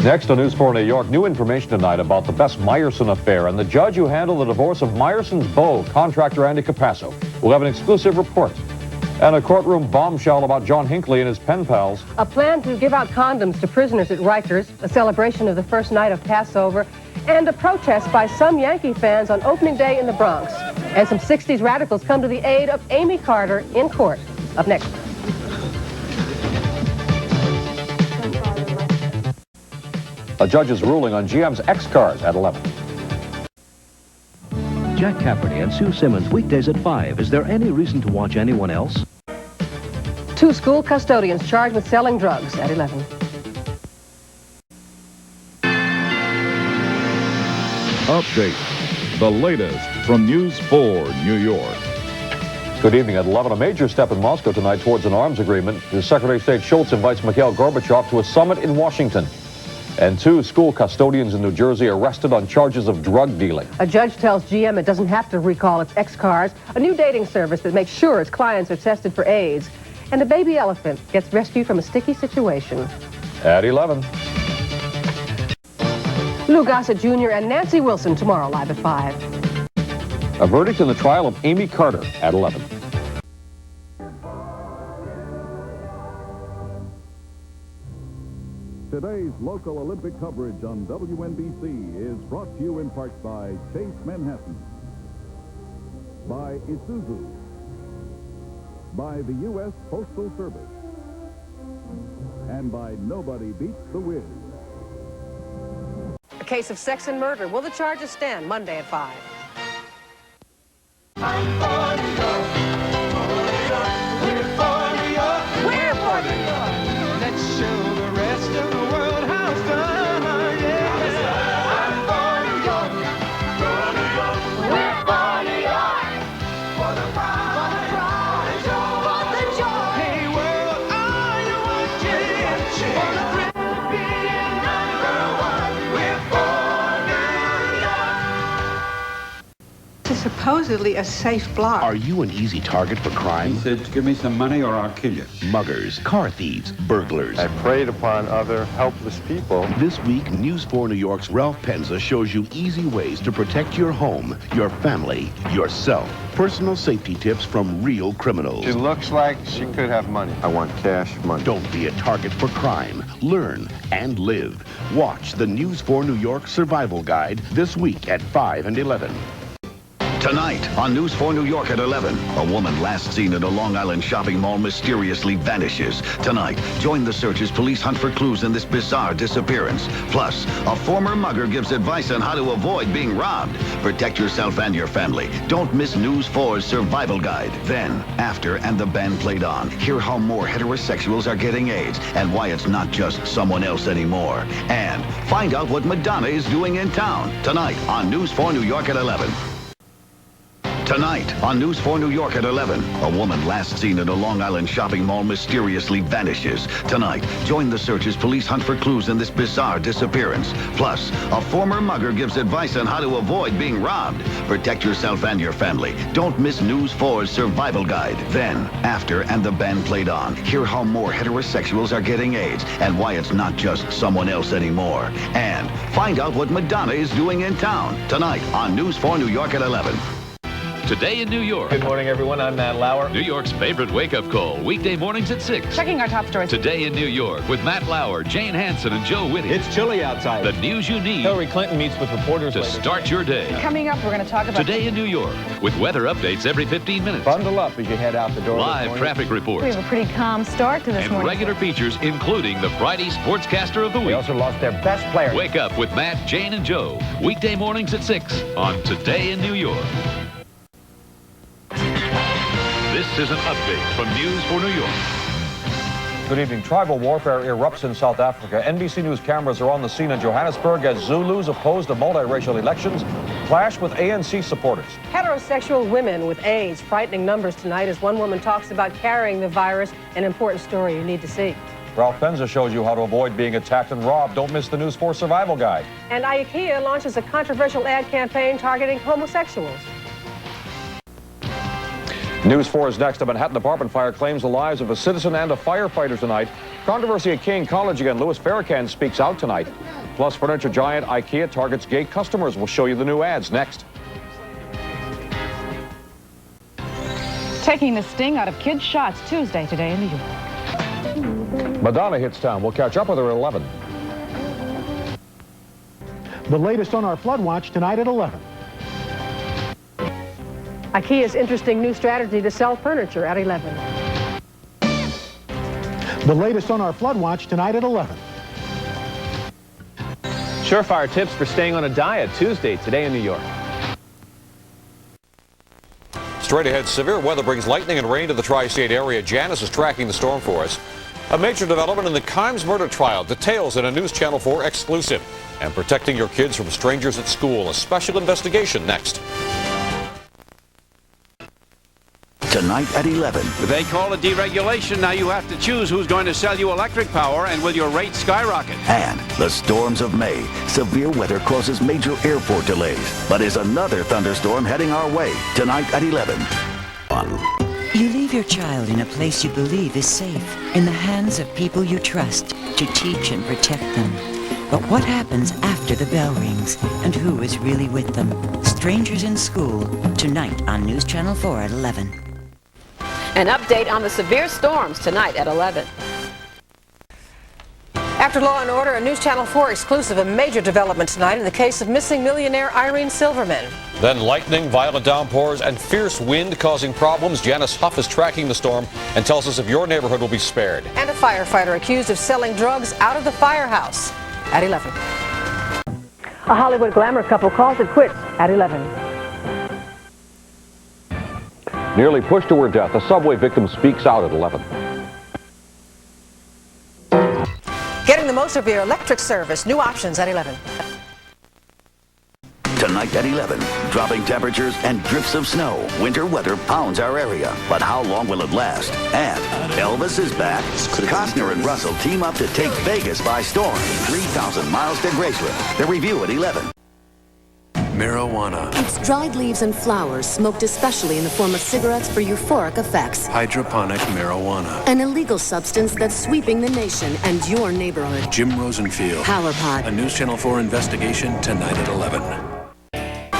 Next on News 4 New York, new information tonight about the Bess Meyerson affair and the judge who handled the divorce of Meyerson's beau, contractor Andy Capasso. We'll have an exclusive report. And a courtroom bombshell about John Hinckley and his pen pals. A plan to give out condoms to prisoners at Rikers, a celebration of the first night of Passover, and a protest by some Yankee fans on opening day in the Bronx. And some 60s radicals come to the aid of Amy Carter in court. Up next. A judge's ruling on GM's X cars at 11. Jack Cafferty and Sue Simmons, weekdays at 5. Is there any reason to watch anyone else? 2 school custodians charged with selling drugs at 11. Update, the latest from News 4 New York. Good evening. At 11, a major step in Moscow tonight towards an arms agreement. Secretary of State Schultz invites Mikhail Gorbachev to a summit in Washington. And 2 school custodians in New Jersey arrested on charges of drug dealing. A judge tells GM it doesn't have to recall its X-Cars, a new dating service that makes sure its clients are tested for AIDS. And a baby elephant gets rescued from a sticky situation. At 11. Lou Gossett Jr. and Nancy Wilson tomorrow live at 5. A verdict in the trial of Amy Carter at 11. Today's local Olympic coverage on WNBC is brought to you in part by Chase Manhattan, by Isuzu, by the U.S. Postal Service, and by Nobody Beats the Wiz. A case of sex and murder. Will the charges stand? Monday at 5. Supposedly a safe block. Are you an easy target for crime? He said, give me some money or I'll kill you. Muggers, car thieves, burglars. I preyed upon other helpless people. This week, News 4 New York's Ralph Penza shows you easy ways to protect your home, your family, yourself. Personal safety tips from real criminals. She looks like she could have money. I want cash money. Don't be a target for crime. Learn and live. Watch the News 4 New York Survival Guide this week at 5 and 11. Tonight on News 4 New York at 11, a woman last seen at a Long Island shopping mall mysteriously vanishes. Tonight, join the search as police hunt for clues in this bizarre disappearance. Plus, a former mugger gives advice on how to avoid being robbed. Protect yourself and your family. Don't miss News 4's Survival Guide. Then, after and the band played on, hear how more heterosexuals are getting AIDS and why it's not just someone else anymore. And find out what Madonna is doing in town. Tonight on News 4 New York at 11. Tonight on News 4 New York at 11, a woman last seen at a Long Island shopping mall mysteriously vanishes. Tonight, join the search as police hunt for clues in this bizarre disappearance. Plus, a former mugger gives advice on how to avoid being robbed. Protect yourself and your family. Don't miss News 4's Survival Guide. Then, after and the band played on, hear how more heterosexuals are getting AIDS and why it's not just someone else anymore. And find out what Madonna is doing in town. Tonight on News 4 New York at 11. Today in New York. Good morning, everyone. I'm Matt Lauer. New York's favorite wake-up call, weekday mornings at 6. Checking our top stories. Today in New York with Matt Lauer, Jane Hansen, and Joe Whitty. It's chilly outside. The news you need. Hillary Clinton meets with reporters to start your day. Coming up, we're going to talk about Today in New York with weather updates every 15 minutes. Bundle up as you head out the door. Live traffic reports. We have a pretty calm start to this and morning. Regular features, including the Friday Sportscaster of the Week. They also lost their best player. Wake up with Matt, Jane, and Joe. Weekday mornings at 6 on Today in New York. This is an update from News 4 New York. Good evening. Tribal warfare erupts in South Africa. NBC News cameras are on the scene in Johannesburg as Zulus opposed to multiracial elections clash with ANC supporters. Heterosexual women with AIDS, frightening numbers tonight as one woman talks about carrying the virus, an important story you need to see. Ralph Penza shows you how to avoid being attacked and robbed. Don't miss the News 4 Survival Guide. And IKEA launches a controversial ad campaign targeting homosexuals. News 4 is next. A Manhattan apartment fire claims the lives of a citizen and a firefighter tonight. Controversy at King College again. Louis Farrakhan speaks out tonight. Plus, furniture giant IKEA targets gay customers. We'll show you the new ads next. Taking the sting out of kids' shots Tuesday today in New York. Madonna hits town. We'll catch up with her at 11. The latest on our flood watch tonight at 11. IKEA's interesting new strategy to sell furniture at 11. The latest on our flood watch tonight at 11. Surefire tips for staying on a diet Tuesday today in New York. Straight ahead, severe weather brings lightning and rain to the tri-state area. Janice is tracking the storm for us. A major development in the Kimes murder trial. Details in a News Channel 4 exclusive. And protecting your kids from strangers at school. A special investigation next. Tonight at 11. They call it deregulation. Now you have to choose who's going to sell you electric power, and will your rates skyrocket? And the storms of May. Severe weather causes major airport delays. But is another thunderstorm heading our way? Tonight at 11. You leave your child in a place you believe is safe, in the hands of people you trust, to teach and protect them. But what happens after the bell rings, and who is really with them? Strangers in School, tonight on News Channel 4 at 11. An update on the severe storms tonight at 11. After Law & Order, a News Channel 4 exclusive, a major development tonight in the case of missing millionaire Irene Silverman. Then lightning, violent downpours, and fierce wind causing problems. Janice Huff is tracking the storm and tells us if your neighborhood will be spared. And a firefighter accused of selling drugs out of the firehouse at 11. A Hollywood glamour couple calls it quits at 11. Nearly pushed to her death, a subway victim speaks out at 11. Getting the most of your electric service. New options at 11. Tonight at 11. Dropping temperatures and drifts of snow. Winter weather pounds our area. But how long will it last? And Elvis is back. Costner and Russell team up to take Vegas by storm. 3,000 miles to Graceland. The review at 11. Marijuana. It's dried leaves and flowers smoked especially in the form of cigarettes for euphoric effects. Hydroponic marijuana. An illegal substance that's sweeping the nation and your neighborhood. Jim Rosenfield. PowerPod. A News Channel 4 investigation tonight at 11.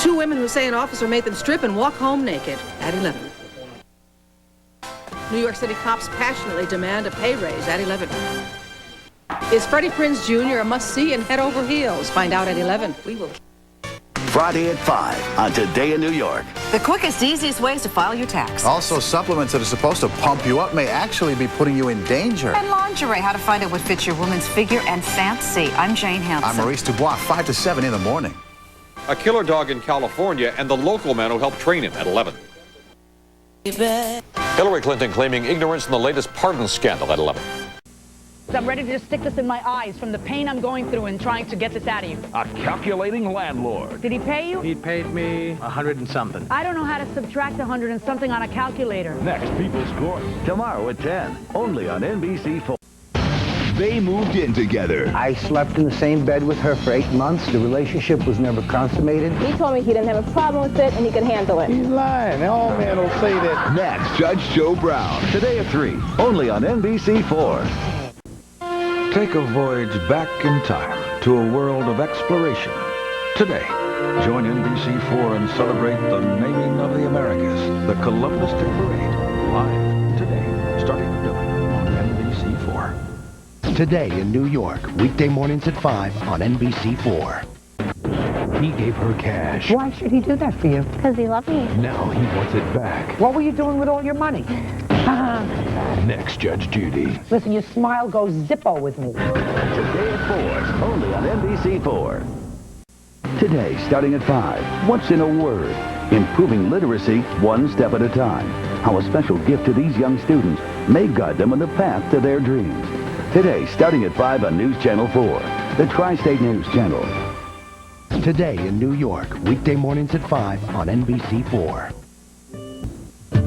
Two women who say an officer made them strip and walk home naked at 11. New York City cops passionately demand a pay raise at 11. Is Freddie Prinze Jr. a must-see and head over heels? Find out at 11. We will. Friday at 5 on Today in New York. The quickest, easiest ways to file your tax. Also, supplements that are supposed to pump you up may actually be putting you in danger. And lingerie, how to find out what fits your woman's figure and fancy. I'm Jane Hampson. I'm Maurice Dubois, 5 to 7 in the morning. A killer dog in California and the local man who helped train him at 11. Hillary Clinton claiming ignorance in the latest pardon scandal at 11. I'm ready to just stick this in my eyes from the pain I'm going through in trying to get this out of you. A calculating landlord. Did he pay you? He paid me 100 and something. I don't know how to subtract 100 and something on a calculator. Next, People's Court. Tomorrow at 10, only on NBC4. They moved in together. I slept in the same bed with her for 8 months. The relationship was never consummated. He told me he didn't have a problem with it and he could handle it. He's lying. All men will say that. Next, Judge Joe Brown. Today at 3, only on NBC4. Take a voyage back in time to a world of exploration. Today, join NBC4 and celebrate the naming of the Americas, the Columbus Day Parade, live today, starting at noon on NBC4. Today in New York, weekday mornings at 5 on NBC4. He gave her cash. Why should he do that for you? Because he loved me. Now he wants it back. What were you doing with all your money? Next, Judge Judy. Listen, your smile goes Zippo with me. Today at 4, only on NBC4. Today, starting at 5, what's in a word? Improving literacy one step at a time. How a special gift to these young students may guide them on the path to their dreams. Today, starting at 5 on News Channel 4, the Tri-State News Channel. Today in New York, weekday mornings at 5 on NBC4.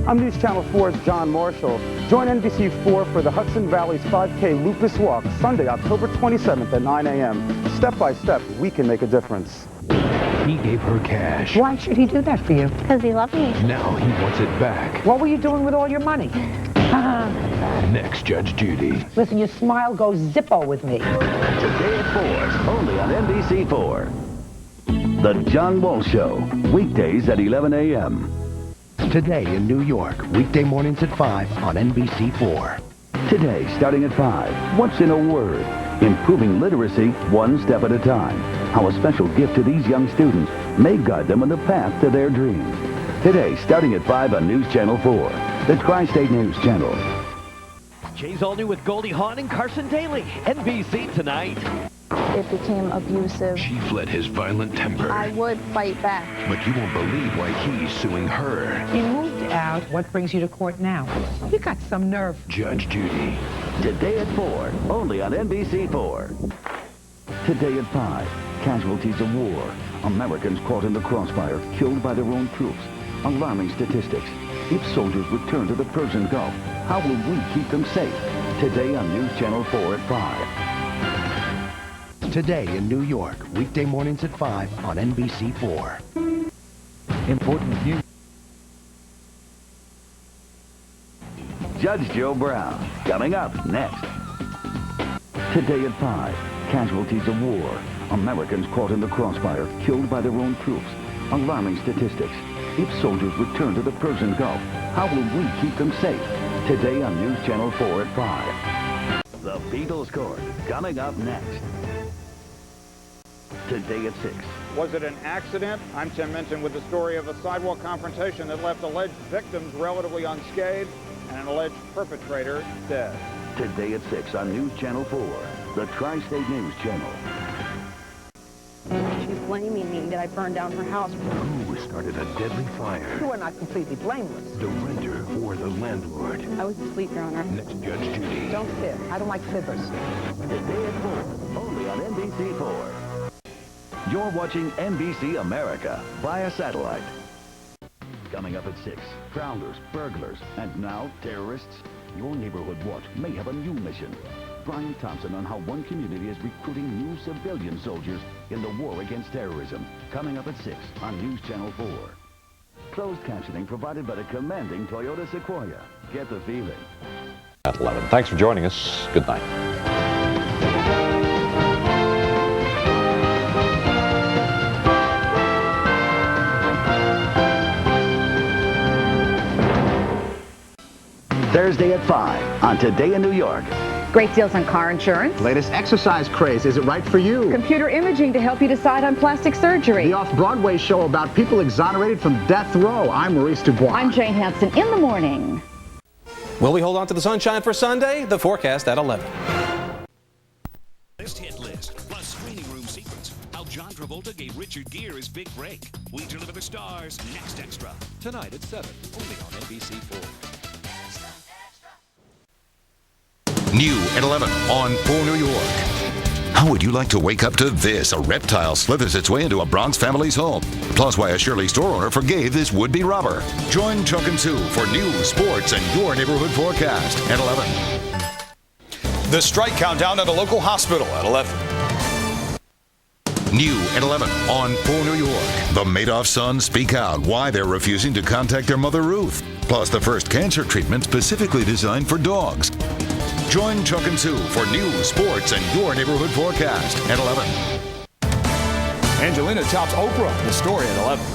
I'm News Channel 4's John Marshall. Join NBC4 for the Hudson Valley's 5K Lupus Walk, Sunday, October 27th at 9 a.m. Step by step, we can make a difference. He gave her cash. Why should he do that for you? Because he loved me. Now he wants it back. What were you doing with all your money? Next, Judge Judy. Listen, your smile goes Zippo with me. Today at 4, only on NBC4. The John Walsh Show, weekdays at 11 a.m. Today in New York, weekday mornings at 5 on NBC4. Today, starting at 5, what's in a word? Improving literacy one step at a time. How a special gift to these young students may guide them on the path to their dreams. Today, starting at 5 on News Channel 4, the Tri-State News Channel. Jay's all new with Goldie Hawn and Carson Daly. NBC Tonight. It became abusive. She fled his violent temper. I would fight back. But you won't believe why he's suing her. You moved out. What brings you to court now? You got some nerve. Judge Judy. Today at 4, only on NBC4. Today at 5, casualties of war. Americans caught in the crossfire, killed by their own troops. Alarming statistics. If soldiers return to the Persian Gulf, how will we keep them safe? Today on News Channel 4 at 5. Today in New York, weekday mornings at 5 on NBC4. Important news. Judge Joe Brown, coming up next. Today at 5, casualties of war. Americans caught in the crossfire, killed by their own troops. Alarming statistics. If soldiers return to the Persian Gulf, how will we keep them safe? Today on News Channel 4 at 5. The Beatles Court, coming up next. Today at 6. Was it an accident? I'm Tim Minton with the story of a sidewalk confrontation that left alleged victims relatively unscathed and an alleged perpetrator dead. Today at 6 on News Channel 4, the Tri-State News Channel. She's blaming me that I burned down her house. Who started a deadly fire? You are not completely blameless. The renter or the landlord? I was asleep, Your Honor. Next, Judge Judy. Don't fib. I don't like fibbers. Today at 4, only on NBC4. You're watching NBC America via satellite. Coming up at 6, prowlers, burglars, and now terrorists. Your Neighborhood Watch may have a new mission. Brian Thompson on how one community is recruiting new civilian soldiers in the war against terrorism. Coming up at 6 on News Channel 4. Closed captioning provided by the commanding Toyota Sequoia. Get the feeling. At 11. Thanks for joining us. Good night. Thursday at 5 on Today in New York. Great deals on car insurance. Latest exercise craze. Is it right for you? Computer imaging to help you decide on plastic surgery. The off-Broadway show about people exonerated from death row. I'm Maurice Dubois. I'm Jane Hansen in the morning. Will we hold on to the sunshine for Sunday? The forecast at 11. Hit list, plus screening room secrets. How John Travolta gave Richard Gere his big break. We deliver the stars next extra. Tonight at 7, only on NBC4. New at 11 on 4 New York. How would you like to wake up to this? A reptile slithers its way into a Bronx family's home. Plus why a Shirley store owner forgave this would-be robber. Join Chuck and Sue for news, sports, and your neighborhood forecast at 11. The strike countdown at a local hospital at 11. New at 11 on 4 New York. The Madoff sons speak out why they're refusing to contact their mother Ruth. Plus the first cancer treatment specifically designed for dogs. Join Chuck and Sue for news, sports, and your neighborhood forecast at 11. Angelina tops Oprah. The story at 11.